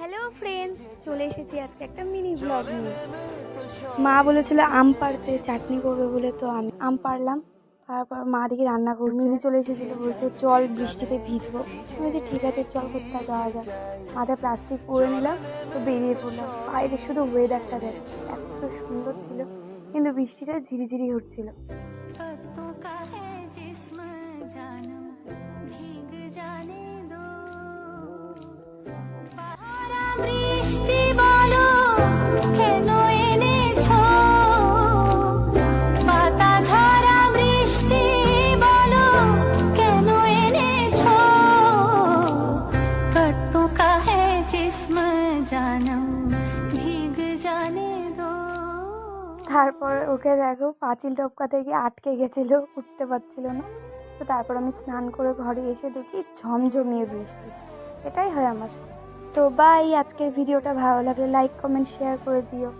Hello friends, চলে এসেছি আজকে একটা মিনি ব্লগ নিয়ে। মা বলেছিল আম পাড়তে, চাটনি করবে বলে, তো আমি আম পাড়লাম। তারপর মা দিকে রান্না করছে, মিলি চলে এসেছিল, বলছে চল বৃষ্টিতে ভিজবো। আমি বলছি ঠিক আছে চল, কোথাও যাওয়া যাক। মাথায় প্লাস্টিক পরে নিলাম, তো বেরিয়ে পড়লাম। বাইরে শুধু ওয়েদারটা দেখ, এত সুন্দর ছিল, কিন্তু বৃষ্টিটা ঝিরিঝিরি হচ্ছিল। বৃষ্টি বলো কেন এনেছো, পাতা ঝরা বৃষ্টি বলো কেন এনেছো, কত কাহে জিস্ম জানম ভীগ জানে দো। তারপর ওকে দেখো পাঁচিল টপকাতে গিয়ে আটকে গেছিল, উঠতে পারছিল না। তো তারপর আমি স্নান করে ঘরে এসে দেখি ঝমঝমিয়ে বৃষ্টি। এটাই হয় আমার সাথে। তো বাই, আজকের ভিডিওটা ভালো লাগলে লাইক কমেন্ট শেয়ার করে দিও।